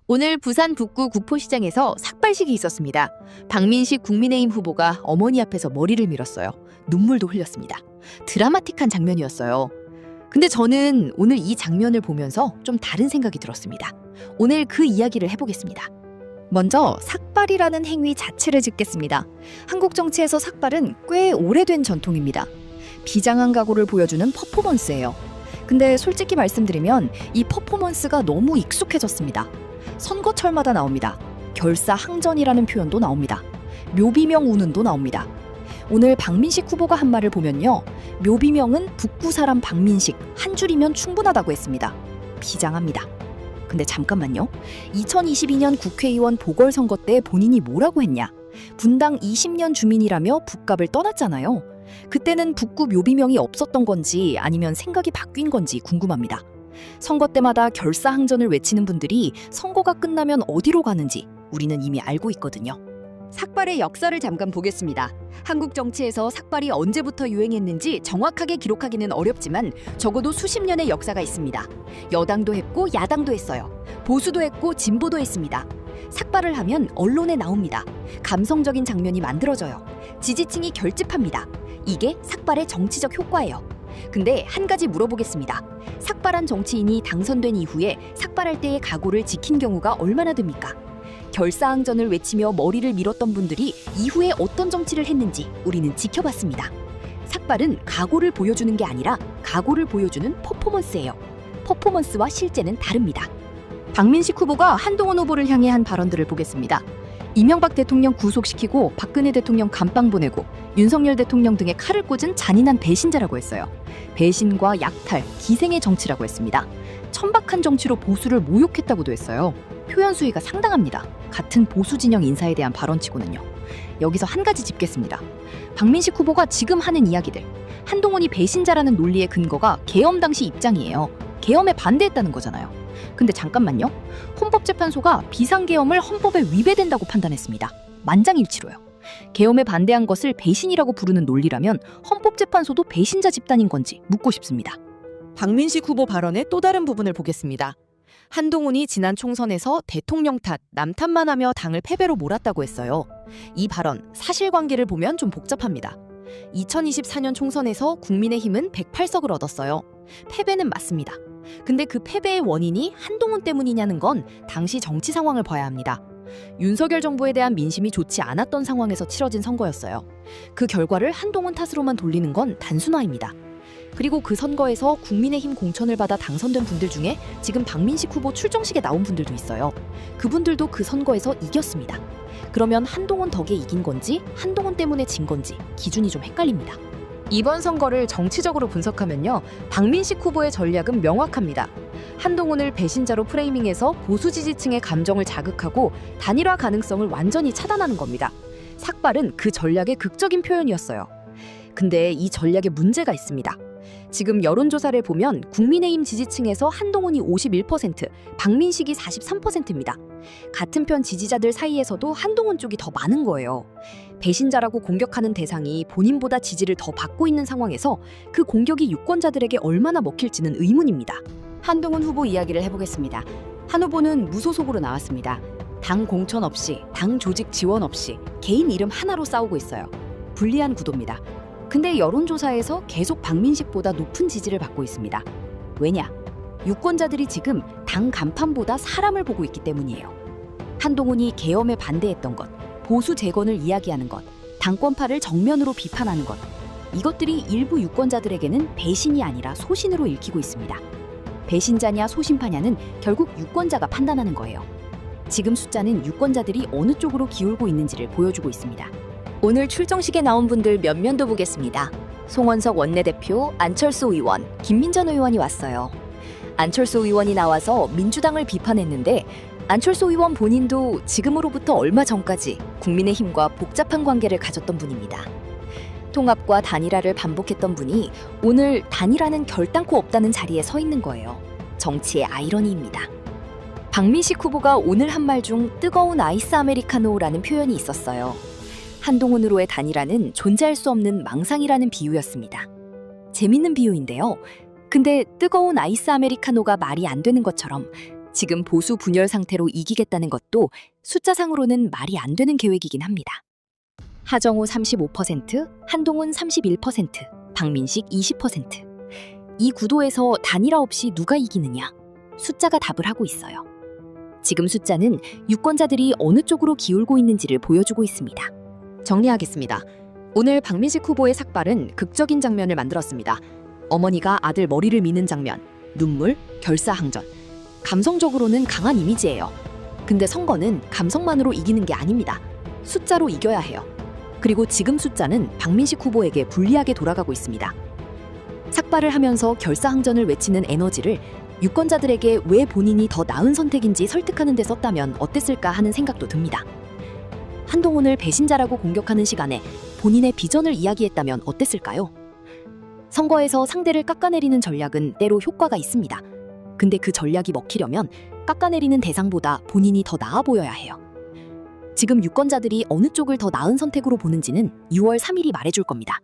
오늘 부산 북구 구포시장에서 삭발식이 있었습니다. 박민식 국민의힘 후보가 어머니 앞에서 머리를 밀었어요. 눈물도 흘렸습니다. 드라마틱한 장면이었어요. 근데 저는 오늘 이 장면을 보면서 좀 다른 생각이 들었습니다. 오늘 그 이야기를 해보겠습니다. 먼저 삭발이라는 행위 자체를 짚겠습니다. 한국 정치에서 삭발은 꽤 오래된 전통입니다. 비장한 각오를 보여주는 퍼포먼스예요. 근데 솔직히 말씀드리면 이 퍼포먼스가 너무 익숙해졌습니다. 선거철마다 나옵니다. 결사항전이라는 표현도 나옵니다. 묘비명 우는도 나옵니다. 오늘 박민식 후보가 한 말을 보면요. 묘비명은 북구 사람 박민식 한 줄이면 충분하다고 했습니다. 비장합니다. 근데 잠깐만요. 2022년 국회의원 보궐선거 때 본인이 뭐라고 했냐? 분당 20년 주민이라며 북갑을 떠났잖아요. 그때는 북구 묘비명이 없었던 건지 아니면 생각이 바뀐 건지 궁금합니다. 선거 때마다 결사항전을 외치는 분들이 선거가 끝나면 어디로 가는지 우리는 이미 알고 있거든요. 삭발의 역사를 잠깐 보겠습니다. 한국 정치에서 삭발이 언제부터 유행했는지 정확하게 기록하기는 어렵지만 적어도 수십 년의 역사가 있습니다. 여당도 했고 야당도 했어요. 보수도 했고 진보도 했습니다. 삭발을 하면 언론에 나옵니다. 감성적인 장면이 만들어져요. 지지층이 결집합니다. 이게 삭발의 정치적 효과예요. 근데 한 가지 물어보겠습니다. 삭발한 정치인이 당선된 이후에 삭발할 때의 각오를 지킨 경우가 얼마나 됩니까? 결사항전을 외치며 머리를 밀었던 분들이 이후에 어떤 정치를 했는지 우리는 지켜봤습니다. 삭발은 각오를 보여주는 게 아니라 각오를 보여주는 퍼포먼스예요. 퍼포먼스와 실제는 다릅니다. 박민식 후보가 한동훈 후보를 향해 한 발언들을 보겠습니다. 이명박 대통령 구속시키고 박근혜 대통령 감방 보내고 윤석열 대통령 등의 칼을 꽂은 잔인한 배신자라고 했어요. 배신과 약탈, 기생의 정치라고 했습니다. 천박한 정치로 보수를 모욕했다고도 했어요. 표현 수위가 상당합니다. 같은 보수 진영 인사에 대한 발언치고는요. 여기서 한 가지 짚겠습니다. 박민식 후보가 지금 하는 이야기들, 한동훈이 배신자라는 논리의 근거가 계엄 당시 입장이에요. 계엄에 반대했다는 거잖아요. 근데 잠깐만요. 헌법재판소가 비상계엄을 헌법에 위배된다고 판단했습니다. 만장일치로요. 계엄에 반대한 것을 배신이라고 부르는 논리라면 헌법재판소도 배신자 집단인 건지 묻고 싶습니다. 박민식 후보 발언의 또 다른 부분을 보겠습니다. 한동훈이 지난 총선에서 대통령 탓, 남 탓만 하며 당을 패배로 몰았다고 했어요. 이 발언, 사실관계를 보면 좀 복잡합니다. 2024년 총선에서 국민의힘은 108석을 얻었어요. 패배는 맞습니다. 근데 그 패배의 원인이 한동훈 때문이냐는 건 당시 정치 상황을 봐야 합니다. 윤석열 정부에 대한 민심이 좋지 않았던 상황에서 치러진 선거였어요. 그 결과를 한동훈 탓으로만 돌리는 건 단순화입니다. 그리고 그 선거에서 국민의힘 공천을 받아 당선된 분들 중에 지금 박민식 후보 출정식에 나온 분들도 있어요. 그분들도 그 선거에서 이겼습니다. 그러면 한동훈 덕에 이긴 건지 한동훈 때문에 진 건지 기준이 좀 헷갈립니다. 이번 선거를 정치적으로 분석하면요. 박민식 후보의 전략은 명확합니다. 한동훈을 배신자로 프레이밍해서 보수 지지층의 감정을 자극하고 단일화 가능성을 완전히 차단하는 겁니다. 삭발은 그 전략의 극적인 표현이었어요. 근데 이 전략에 문제가 있습니다. 지금 여론조사를 보면 국민의힘 지지층에서 한동훈이 51%, 박민식이 43%입니다. 같은 편 지지자들 사이에서도 한동훈 쪽이 더 많은 거예요. 배신자라고 공격하는 대상이 본인보다 지지를 더 받고 있는 상황에서 그 공격이 유권자들에게 얼마나 먹힐지는 의문입니다. 한동훈 후보 이야기를 해보겠습니다. 한 후보는 무소속으로 나왔습니다. 당 공천 없이, 당 조직 지원 없이 개인 이름 하나로 싸우고 있어요. 불리한 구도입니다. 근데 여론조사에서 계속 박민식보다 높은 지지를 받고 있습니다. 왜냐? 유권자들이 지금 당 간판보다 사람을 보고 있기 때문이에요. 한동훈이 계엄에 반대했던 것, 보수 재건을 이야기하는 것, 당권파를 정면으로 비판하는 것, 이것들이 일부 유권자들에게는 배신이 아니라 소신으로 읽히고 있습니다. 배신자냐 소신파냐는 결국 유권자가 판단하는 거예요. 지금 숫자는 유권자들이 어느 쪽으로 기울고 있는지를 보여주고 있습니다. 오늘 출정식에 나온 분들 몇 면도 보겠습니다. 송원석 원내대표, 안철수 의원, 김민전 의원이 왔어요. 안철수 의원이 나와서 민주당을 비판했는데 안철수 의원 본인도 지금으로부터 얼마 전까지 국민의힘과 복잡한 관계를 가졌던 분입니다. 통합과 단일화를 반복했던 분이 오늘 단일화는 결단코 없다는 자리에 서 있는 거예요. 정치의 아이러니입니다. 박민식 후보가 오늘 한 말 중 뜨거운 아이스 아메리카노라는 표현이 있었어요. 한동훈으로의 단일화는 존재할 수 없는 망상이라는 비유였습니다. 재밌는 비유인데요. 근데 뜨거운 아이스 아메리카노가 말이 안 되는 것처럼 지금 보수 분열 상태로 이기겠다는 것도 숫자상으로는 말이 안 되는 계획이긴 합니다. 하정우 35%, 한동훈 31%, 박민식 20%. 이 구도에서 단일화 없이 누가 이기느냐? 숫자가 답을 하고 있어요. 지금 숫자는 유권자들이 어느 쪽으로 기울고 있는지를 보여주고 있습니다. 정리하겠습니다. 오늘 박민식 후보의 삭발은 극적인 장면을 만들었습니다. 어머니가 아들 머리를 미는 장면, 눈물, 결사항전. 감성적으로는 강한 이미지예요. 근데 선거는 감성만으로 이기는 게 아닙니다. 숫자로 이겨야 해요. 그리고 지금 숫자는 박민식 후보에게 불리하게 돌아가고 있습니다. 삭발을 하면서 결사항전을 외치는 에너지를 유권자들에게 왜 본인이 더 나은 선택인지 설득하는 데 썼다면 어땠을까 하는 생각도 듭니다. 한동훈을 배신자라고 공격하는 시간에 본인의 비전을 이야기했다면 어땠을까요? 선거에서 상대를 깎아내리는 전략은 때로 효과가 있습니다. 근데 그 전략이 먹히려면 깎아내리는 대상보다 본인이 더 나아 보여야 해요. 지금 유권자들이 어느 쪽을 더 나은 선택으로 보는지는 6월 3일이 말해줄 겁니다.